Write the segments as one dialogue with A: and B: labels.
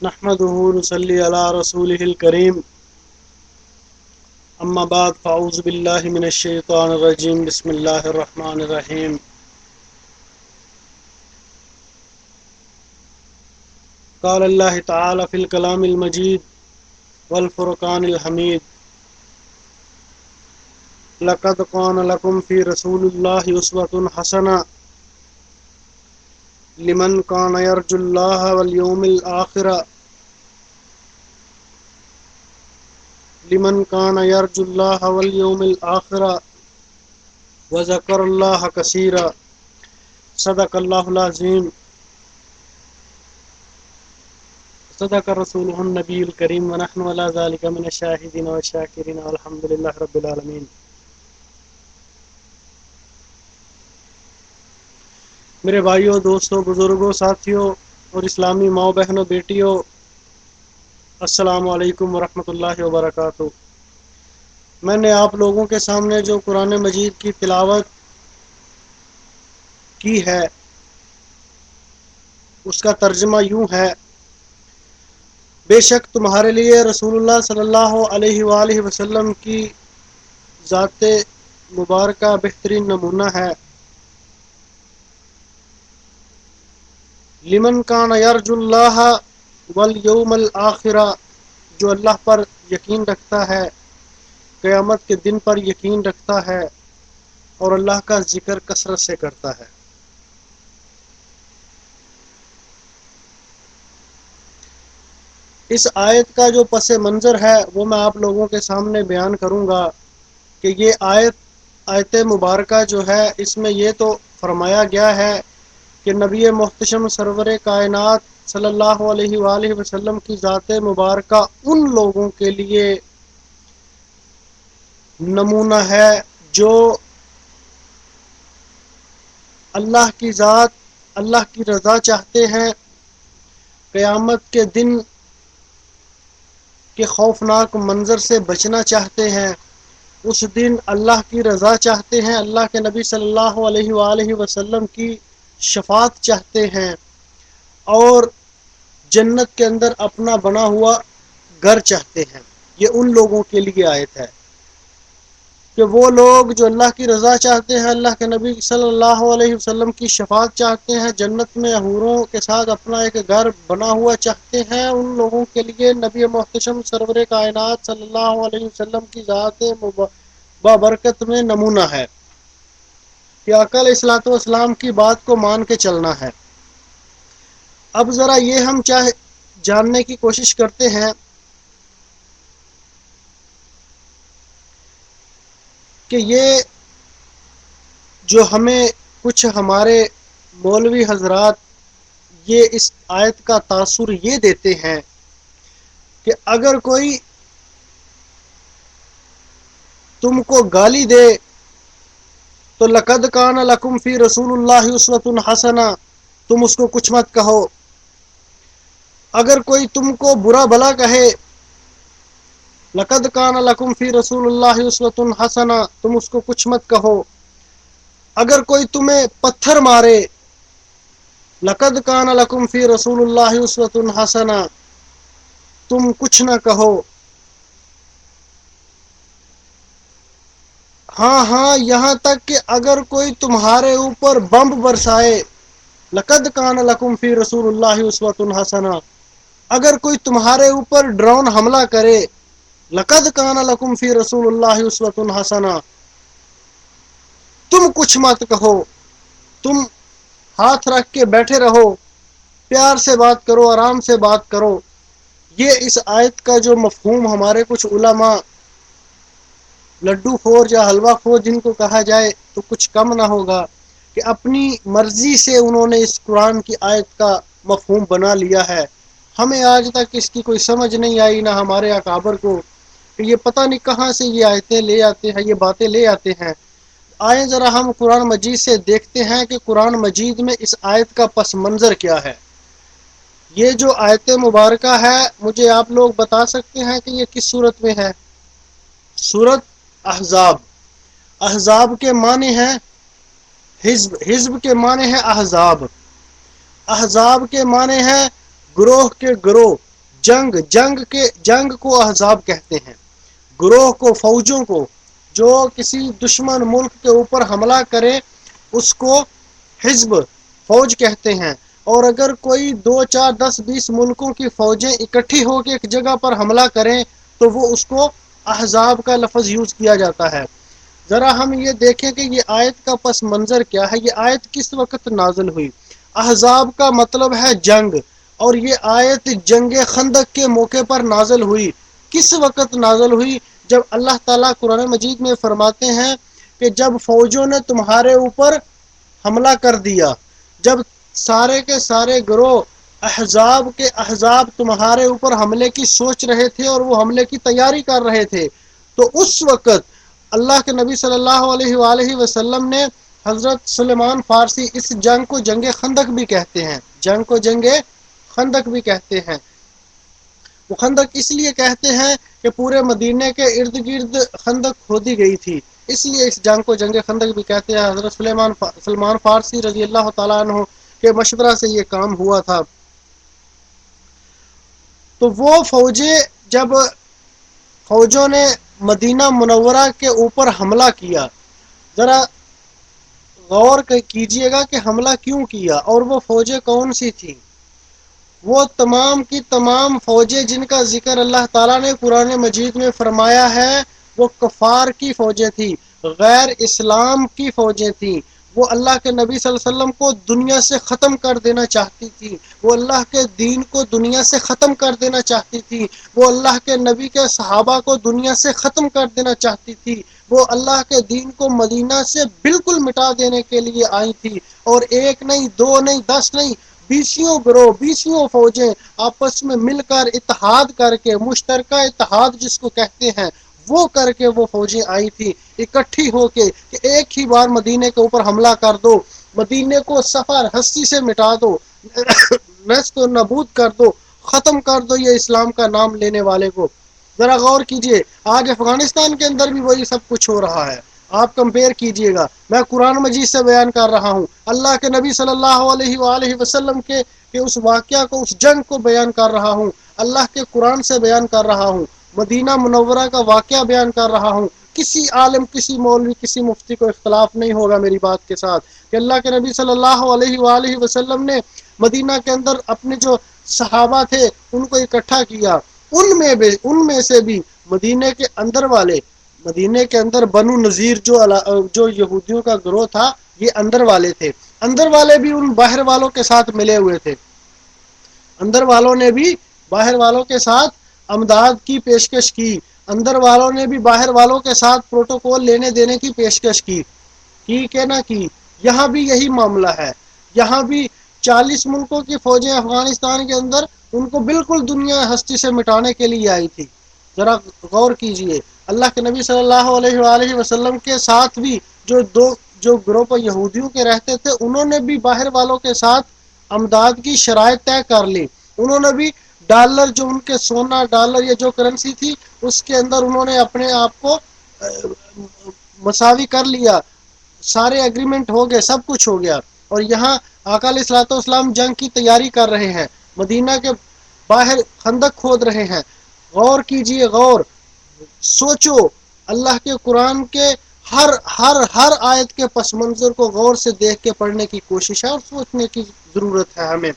A: نحمده ونصلي على رسوله الكريم اما بعد فاعوذ بالله من الشيطان الرجيم بسم الله الرحمن الرحيم قال الله تعالى في الكلام المجيد والفرقان الحميد لقد كان لكم في رسول الله أسوة حسنة لمن كان يرجو الله واليوم الآخر وذكر الله كثيرا صدق الله العظيم صدق رسوله النبي الكريم ونحن على ذلك من الشاهدين والشاكرين والحمد لله رب العالمين۔ میرے بھائیوں، دوستوں، بزرگوں، ساتھیوں اور اسلامی ماؤں بہنوں، بیٹیوں، السلام علیکم ورحمۃ اللہ وبرکاتہ۔ میں نے آپ لوگوں کے سامنے جو قرآن مجید کی تلاوت کی ہے اس کا ترجمہ یوں ہے: بے شک تمہارے لیے رسول اللہ صلی اللہ علیہ وآلہ وسلم کی ذات مبارکہ بہترین نمونہ ہے۔ لمن کان یرجو اللہ والیوم الآخر، جو اللہ پر یقین رکھتا ہے، قیامت کے دن پر یقین رکھتا ہے اور اللہ کا ذکر کثرت سے کرتا ہے۔ اس آیت کا جو پس منظر ہے وہ میں آپ لوگوں کے سامنے بیان کروں گا کہ یہ آیت مبارکہ جو ہے اس میں یہ تو فرمایا گیا ہے کہ نبی محتشم سرور کائنات صلی اللہ علیہ وآلہ وسلم کی ذات مبارکہ ان لوگوں کے لیے نمونہ ہے جو اللہ کی ذات، اللہ کی رضا چاہتے ہیں، قیامت کے دن کے خوفناک منظر سے بچنا چاہتے ہیں، اس دن اللہ کی رضا چاہتے ہیں، اللہ کے نبی صلی اللہ علیہ وآلہ وسلم کی شفاعت چاہتے ہیں اور جنت کے اندر اپنا بنا ہوا گھر چاہتے ہیں۔ یہ ان لوگوں کے لیے آیت ہے کہ وہ لوگ جو اللہ کی رضا چاہتے ہیں، اللہ کے نبی صلی اللہ علیہ وسلم کی شفاعت چاہتے ہیں، جنت میں حوروں کے ساتھ اپنا ایک گھر بنا ہوا چاہتے ہیں، ان لوگوں کے لیے نبی محتشم سرور کائنات صلی اللہ علیہ وسلم کی ذات بابرکت میں نمونہ ہے کہ آقا علیہ الصلوۃ والسلام کی بات کو مان کے چلنا ہے۔ اب ذرا یہ ہم جاننے کی کوشش کرتے ہیں کہ یہ جو ہمیں کچھ ہمارے مولوی حضرات یہ اس آیت کا تاثر یہ دیتے ہیں کہ اگر کوئی تم کو گالی دے تو لقد کان لکم فی رسول اللہ اسوۃ حسنہ، تم اس کو کچھ مت کہو۔ اگر کوئی تم کو برا بھلا کہے، لقد کان لکم فی رسول اللہ اسوۃ حسنہ، تم اس کو کچھ مت کہو۔ اگر کوئی تمہیں پتھر مارے، لقد کان لکم فی رسول اللہ اسوۃ حسنہ، تم کچھ نہ کہو۔ ہاں یہاں تک کہ اگر کوئی تمہارے اوپر بمب برسائے، لقد کان لکم فی رسول اللہ اسوۃ حسنہ، اگر کوئی تمہارے اوپر ڈرون حملہ کرے، لقد کان لکم فی رسول اللہ اسوۃ حسنہ، تم کچھ مت کہو، تم ہاتھ رکھ کے بیٹھے رہو، پیار سے بات کرو، آرام سے بات کرو۔ یہ اس آیت کا جو مفہوم ہمارے کچھ علماء لڈو خور یا حلوہ خور جن کو کہا جائے تو کچھ کم نہ ہوگا کہ اپنی مرضی سے انہوں نے اس قرآن کی آیت کا مفہوم بنا لیا ہے۔ ہمیں آج تک اس کی کوئی سمجھ نہیں آئی، نہ ہمارے اکابر کو، کہ یہ پتہ نہیں کہاں سے یہ آیتیں لے آتے ہیں، یہ باتیں لے آتے ہیں۔ آئیں ذرا ہم قرآن مجید سے دیکھتے ہیں کہ قرآن مجید میں اس آیت کا پس منظر کیا ہے۔ یہ جو آیت مبارکہ ہے، مجھے آپ لوگ بتا سکتے ہیں کہ یہ کس صورت میں ہے؟ سورت احزاب۔ احزاب کے معنی ہیں حزب، حزب کے معنی ہے احزاب، احزاب کے معنی ہے گروہ کے گروہ، جنگ کو احزاب کہتے ہیں، گروہ کو، فوجوں کو جو کسی دشمن ملک کے اوپر حملہ کرے اس کو حزب، فوج کہتے ہیں۔ اور اگر کوئی 2 4 10 20 ملکوں کی فوجیں اکٹھی ہو کے ایک جگہ پر حملہ کریں تو وہ اس کو احزاب کا لفظ یوز کیا جاتا ہے۔ ذرا ہم یہ دیکھیں کہ یہ آیت کا پس منظر کیا ہے، یہ آیت کس وقت نازل ہوئی۔ احزاب کا مطلب ہے جنگ، اور یہ آیت جنگ خندق کے موقع پر نازل ہوئی۔ کس وقت نازل ہوئی؟ جب اللہ تعالیٰ قرآن مجید میں فرماتے ہیں کہ جب فوجوں نے تمہارے اوپر حملہ کر دیا، جب سارے کے سارے گروہ احزاب تمہارے اوپر حملے کی سوچ رہے تھے اور وہ حملے کی تیاری کر رہے تھے، تو اس وقت اللہ کے نبی صلی اللہ علیہ وآلہ وسلم نے حضرت سلیمان فارسی، اس جنگ کو جنگ خندق بھی کہتے ہیں، جنگ کو جنگ خندق بھی کہتے ہیں۔ وہ خندق اس لیے کہتے ہیں کہ پورے مدینے کے ارد گرد خندق کھودی گئی تھی، اس لیے اس جنگ کو جنگ خندق بھی کہتے ہیں۔ حضرت سلیمان فارسی رضی اللہ تعالیٰ عنہ کے مشورہ سے یہ کام ہوا تھا۔ تو وہ جب فوجوں نے مدینہ منورہ کے اوپر حملہ کیا، ذرا غور کیجئے گا کہ حملہ کیوں کیا اور وہ فوجیں کون سی تھیں۔ وہ تمام کی تمام فوجیں جن کا ذکر اللہ تعالیٰ نے قرآن مجید میں فرمایا ہے وہ کفار کی فوجیں تھیں، غیر اسلام کی فوجیں تھیں۔ وہ اللہ کے نبی صلی اللہ علیہ وسلم کو دنیا سے ختم کر دینا چاہتی تھی، وہ اللہ کے دین کو دنیا سے ختم کر دینا چاہتی تھی، وہ اللہ کے نبی کے صحابہ کو دنیا سے ختم کر دینا چاہتی تھی، وہ اللہ کے دین کو مدینہ سے بالکل مٹا دینے کے لیے آئی تھی۔ اور ایک نہیں، 2 نہیں، 10 نہیں، 20 گروہ، 20 فوجیں آپس میں مل کر اتحاد کر کے، مشترکہ اتحاد جس کو کہتے ہیں، وہ کر کے وہ فوجیں آئی تھی اکٹھی ہو کے کہ ایک ہی بار مدینے کے اوپر حملہ کر دو، مدینے کو سفر ہستی سے مٹا دو، نست و نبود کر دو، ختم کر دو یہ اسلام کا نام لینے والے کو۔ ذرا غور کیجئے، آج افغانستان کے اندر بھی وہی سب کچھ ہو رہا ہے۔ آپ کمپیئر کیجئے گا، میں قرآن مجید سے بیان کر رہا ہوں، اللہ کے نبی صلی اللہ علیہ وآلہ وسلم کے اس واقعہ کو، اس جنگ کو بیان کر رہا ہوں، اللہ کے قرآن سے بیان کر رہا ہوں، مدینہ منورہ کا واقعہ بیان کر رہا ہوں۔ کسی عالم، کسی مولوی، کسی مفتی کو اختلاف نہیں ہوگا میری بات کے ساتھ کہ اللہ کے نبی صلی اللہ علیہ وآلہ وسلم نے مدینہ کے اندر اپنے جو صحابہ تھے ان کو اکٹھا کیا، ان میں سے بھی مدینے کے اندر والے، مدینے کے اندر بنو نذیر جو یہودیوں کا گروہ تھا، یہ اندر والے تھے، اندر والے بھی ان باہر والوں کے ساتھ ملے ہوئے تھے، اندر والوں نے بھی باہر والوں کے ساتھ امداد کی پیشکش کی، اندر والوں نے بھی باہر والوں کے ساتھ پروٹوکول لینے دینے کی پیشکش کی کہ نہ کی۔ یہاں بھی یہی معاملہ ہے، یہاں بھی 40 ملکوں کی فوجیں افغانستان کے اندر ان کو بالکل دنیا ہستی سے مٹانے کے لیے آئی تھی۔ ذرا غور کیجئے، اللہ کے نبی صلی اللہ علیہ وآلہ وسلم کے ساتھ بھی جو گروپ یہودیوں کے رہتے تھے انہوں نے بھی باہر والوں کے ساتھ امداد کی شرائط طے کر لی، انہوں نے بھی ڈالر، جو ان کے سونا ڈالر یا جو کرنسی تھی اس کے اندر انہوں نے اپنے آپ کو مساوی کر لیا، سارے اگریمنٹ ہو گئے، سب کچھ ہو گیا۔ اور یہاں آقا علیہ الصلوۃ والسلام جنگ کی تیاری کر رہے ہیں، مدینہ کے باہر خندق کھود رہے ہیں۔ غور کیجئے، غور، سوچو، اللہ کے قرآن کے ہر آیت کے پس منظر کو غور سے دیکھ کے پڑھنے کی کوشش ہے اور سوچنے کی ضرورت ہے ہمیں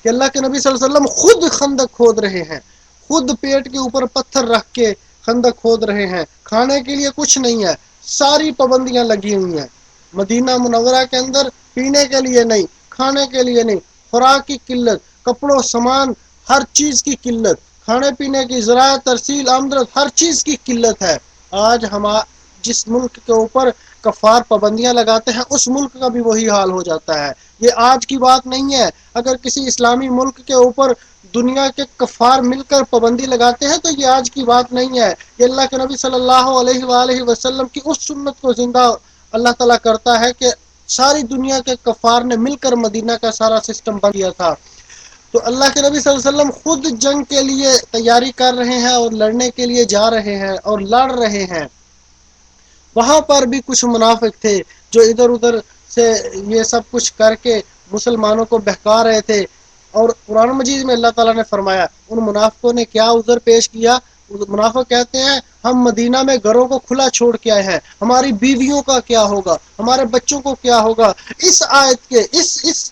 A: کہ اللہ کے نبی صلی اللہ علیہ وسلم خود خندق کھود رہے ہیں، خود پیٹ کے اوپر پتھر رکھ کے خندق کھود رہے ہیں، کھانے کے لیے کچھ نہیں ہے، ساری پابندیاں لگی ہوئی ہیں مدینہ منورہ کے اندر، پینے کے لیے نہیں، کھانے کے لیے نہیں، خوراک کی قلت، کپڑوں سامان ہر چیز کی قلت، کھانے پینے کی، زراعت، ترسیل، آمدرفت، ہر چیز کی قلت ہے۔ آج ہم جس ملک کے اوپر کفار پابندیاں لگاتے ہیں اس ملک کا بھی وہی حال ہو جاتا ہے۔ یہ آج کی بات نہیں ہے، اگر کسی اسلامی ملک کے اوپر دنیا کے کفار مل کر پابندی لگاتے ہیں تو یہ آج کی بات نہیں ہے، یہ اللہ کے نبی صلی اللہ علیہ وآلہ وسلم کی اس سنت کو زندہ اللہ تعالیٰ کرتا ہے کہ ساری دنیا کے کفار نے مل کر مدینہ کا سارا سسٹم بن گیا تھا۔ تو اللہ کے نبی صلی اللہ علیہ وسلم خود جنگ کے لیے تیاری کر رہے ہیں اور لڑنے کے لیے جا رہے ہیں اور لڑ رہے ہیں۔ وہاں پر بھی کچھ منافق تھے جو ادھر ادھر سے یہ سب کچھ کر کے مسلمانوں کو بہکا رہے تھے، اور قرآن مجید میں اللہ تعالیٰ نے فرمایا ان منافقوں نے کیا عذر پیش کیا. منافق کہتے ہیں ہم مدینہ میں گھروں کو کھلا چھوڑ کے آئے ہیں, ہماری بیویوں کا کیا ہوگا, ہمارے بچوں کو کیا ہوگا. اس آیت کے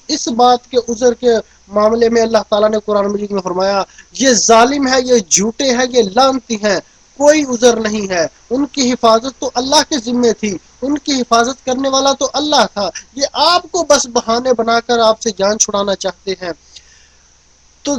A: اس بات کے عذر کے معاملے میں اللہ تعالیٰ نے قرآن مجید میں فرمایا یہ ظالم ہے, یہ جھوٹے ہیں, یہ لعنتی ہیں, کوئی عذر نہیں ہے. ان کی حفاظت تو اللہ کے ذمے تھی, ان کی حفاظت کرنے والا تو اللہ تھا. یہ آپ کو بس بہانے بنا کر آپ سے جان چھڑانا چاہتے ہیں. تو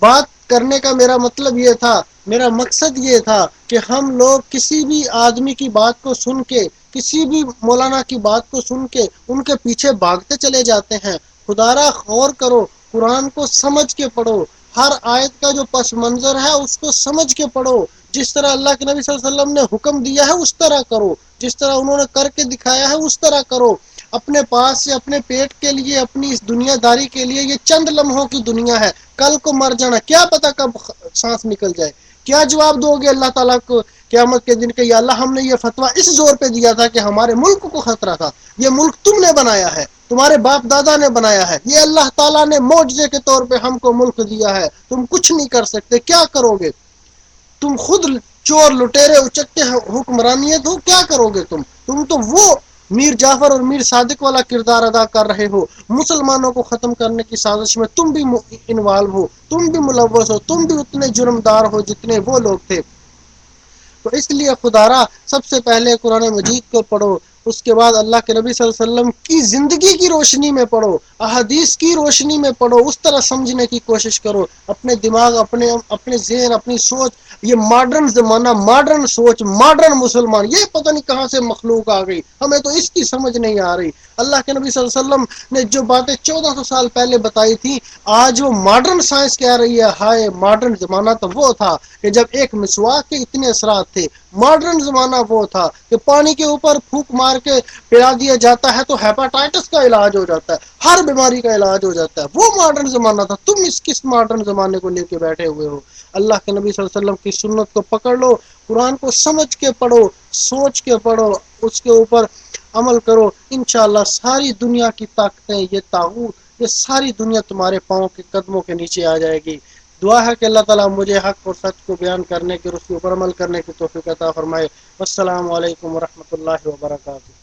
A: بات کرنے کا میرا مطلب یہ تھا, میرا مقصد یہ تھا کہ ہم لوگ کسی بھی آدمی کی بات کو سن کے, کسی بھی مولانا کی بات کو سن کے ان کے پیچھے بھاگتے چلے جاتے ہیں. خدارا غور کرو, قرآن کو سمجھ کے پڑھو, ہر آیت کا جو پس منظر ہے اس کو سمجھ کے پڑھو. جس طرح اللہ کے نبی صلی اللہ علیہ وسلم نے حکم دیا ہے اس طرح کرو, جس طرح انہوں نے کر کے دکھایا ہے اس طرح کرو. اپنے پاس سے اپنے پیٹ کے لیے, اپنی اس دنیا داری کے لیے یہ چند لمحوں کی دنیا ہے, کل کو مر جانا, کیا پتا کب سانس نکل جائے. کیا جواب دو گے اللہ تعالیٰ کو قیامت کے دن کہ یا اللہ ہم نے یہ فتویٰ اس زور پہ دیا تھا کہ ہمارے ملک کو خطرہ تھا, یہ ملک تم نے بنایا ہے, تمہارے باپ دادا نے بنایا ہے, یہ اللہ تعالیٰ نے معجزے کے طور پہ ہم کو ملک دیا ہے, تم کچھ نہیں کر سکتے, کیا کرو گے؟ تم خود چور لٹیرے اچکے حکمرانیت ہو, کیا کرو گے تم تو وہ میر جعفر اور میر صادق والا کردار ادا کر رہے ہو. مسلمانوں کو ختم کرنے کی سازش میں تم بھی انوالو ہو, تم بھی ملوث ہو, تم بھی اتنے جرمدار ہو جتنے وہ لوگ تھے. تو اس لیے خدارا سب سے پہلے قرآن مجید کو پڑھو, اس کے بعد اللہ کے نبی صلی اللہ علیہ وسلم کی زندگی کی روشنی میں پڑھو, احادیث کی روشنی میں پڑھو, اس طرح سمجھنے کی کوشش کرو. اپنے دماغ, اپنے ذہن, اپنی سوچ, یہ ماڈرن زمانہ, ماڈرن سوچ, ماڈرن مسلمان, یہ پتہ نہیں کہاں سے مخلوق آ گئی, ہمیں تو اس کی سمجھ نہیں آ رہی. اللہ کے نبی صلی اللہ علیہ وسلم نے جو باتیں 1400 سال پہلے بتائی تھی, آج وہ ماڈرن سائنس کہہ رہی ہے ہائے ماڈرن زمانہ تو وہ تھا کہ جب ایک مسواک کے اتنے اثرات تھے. ماڈرن زمانہ وہ تھا کہ پانی کے اوپر پھونک مار کے پلا دیا جاتا ہے تو ہیپاٹائٹس کا علاج ہو جاتا ہے, ہر بیماری کا علاج ہو جاتا ہے. وہ ماڈرن زمانہ تھا, تم اس کس ماڈرن زمانے کو لے کے بیٹھے ہوئے ہو؟ اللہ کے نبی صلی اللہ علیہ وسلم کی سنت کو پکڑ لو, قرآن کو سمجھ کے پڑھو, سوچ کے پڑھو, اس کے اوپر عمل کرو. انشاءاللہ ساری دنیا کی طاقتیں, یہ طاغوت, یہ ساری دنیا تمہارے پاؤں کے قدموں کے نیچے آ جائے گی. دعا ہے کہ اللہ تعالیٰ مجھے حق اور سچ کو بیان کرنے کے اور اس کے اوپر عمل کرنے کی توفیق عطا فرمائے. السلام علیکم ورحمۃ اللہ وبرکاتہ.